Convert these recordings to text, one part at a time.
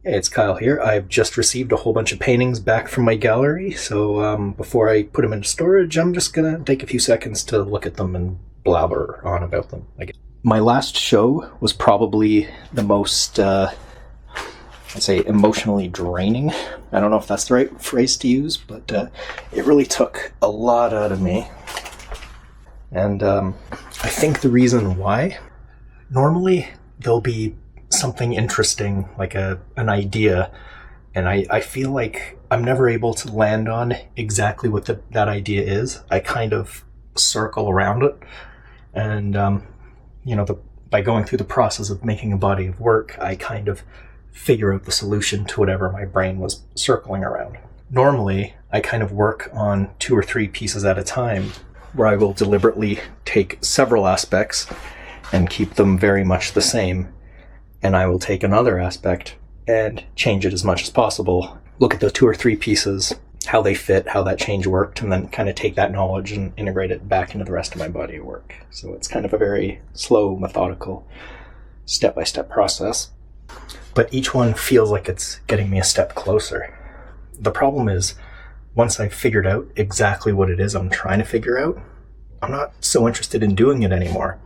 Hey, it's Kyle here. I've just received a whole bunch of paintings back from my gallery, so before I put them into storage, I'm just gonna take a few seconds to look at them and blabber on about them. My last show was probably the most, I'd say, emotionally draining. I don't know if that's the right phrase to use, but it really took a lot out of me. And I think the reason why, normally there'll be something interesting, like an idea, and I feel like I'm never able to land on exactly what that idea is. I kind of circle around it, and by going through the process of making a body of work, I kind of figure out the solution to whatever my brain was circling around. Normally, I kind of work on 2 or 3 pieces at a time, where I will deliberately take several aspects and keep them very much the same. And I will take another aspect and change it as much as possible. Look at the 2 or 3 pieces, how they fit, how that change worked, and then kind of take that knowledge and integrate it back into the rest of my body of work. So it's kind of a very slow, methodical, step-by-step process. But each one feels like it's getting me a step closer. The problem is, once I've figured out exactly what it is I'm trying to figure out, I'm not so interested in doing it anymore.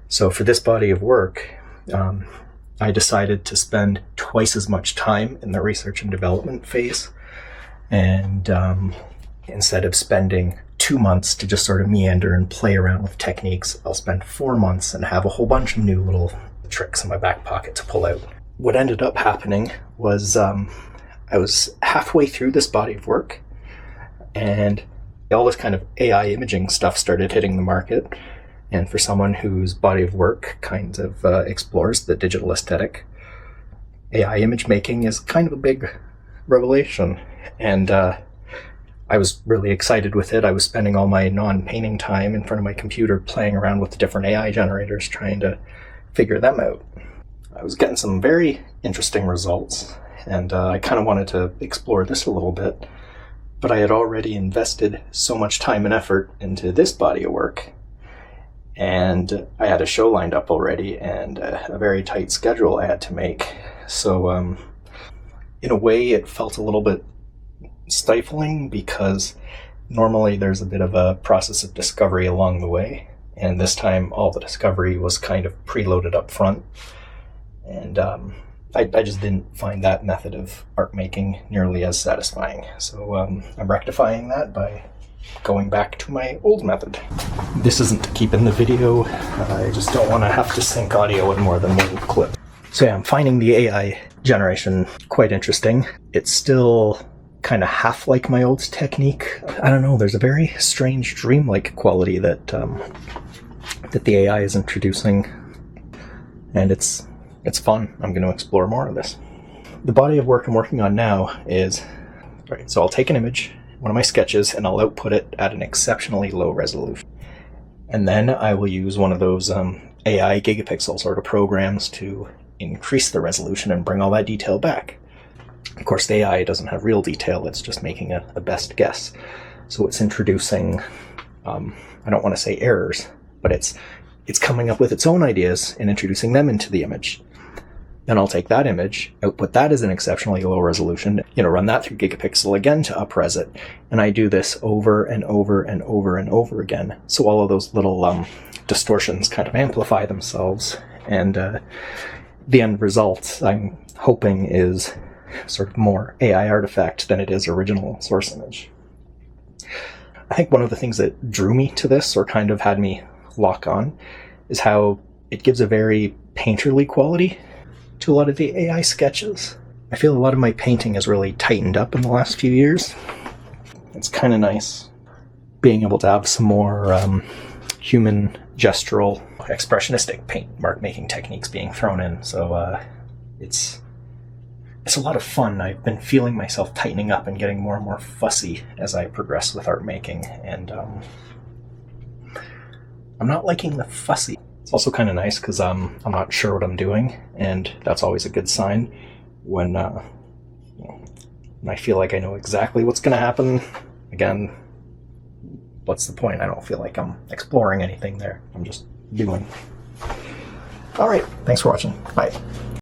So for this body of work, I decided to spend twice as much time in the research and development phase. And instead of spending 2 months to just sort of meander and play around with techniques, I'll spend 4 months and have a whole bunch of new little tricks in my back pocket to pull out. What ended up happening was I was halfway through this body of work, and all this kind of AI imaging stuff started hitting the market. And for someone whose body of work kind of explores the digital aesthetic, AI image making is kind of a big revelation. And I was really excited with it. I was spending all my non-painting time in front of my computer playing around with the different AI generators, trying to figure them out. I was getting some very interesting results, and I kind of wanted to explore this a little bit. But I had already invested so much time and effort into this body of work, and I had a show lined up already and a very tight schedule I had to make. So in a way, it felt a little bit stifling, because normally there's a bit of a process of discovery along the way, and this time all the discovery was kind of preloaded up front. And I just didn't find that method of art making nearly as satisfying. So I'm rectifying that by going back to my old method. This isn't to keep in the video. I just don't want to have to sync audio in more than one clip. So yeah, I'm finding the AI generation quite interesting. It's still kind of half like my old technique. I don't know, there's a very strange dreamlike quality that the AI is introducing, and it's fun. I'm going to explore more of this. The body of work I'm working on now is, right, so I'll take an image, one of my sketches, and I'll output it at an exceptionally low resolution. And then I will use one of those AI gigapixel sort of programs to increase the resolution and bring all that detail back. Of course, the AI doesn't have real detail, it's just making a best guess. So it's introducing, I don't want to say errors, but it's coming up with its own ideas and introducing them into the image. Then I'll take that image, output that as an exceptionally low resolution, run that through Gigapixel again to up-res it. And I do this over and over and over and over again. So all of those little distortions kind of amplify themselves. And the end result, I'm hoping, is sort of more AI artifact than it is original source image. I think one of the things that drew me to this, or kind of had me lock on, is how it gives a very painterly quality to a lot of the AI sketches. I feel a lot of my painting has really tightened up in the last few years. It's kind of nice being able to have some more human gestural expressionistic paint mark making techniques being thrown in. So it's a lot of fun. I've been feeling myself tightening up and getting more and more fussy as I progress with art making, and I'm not liking the fussy. It's also kind of nice because I'm not sure what I'm doing, and that's always a good sign when I feel like I know exactly what's going to happen. Again, what's the point? I don't feel like I'm exploring anything there. I'm just doing. All right, thanks for watching. Bye.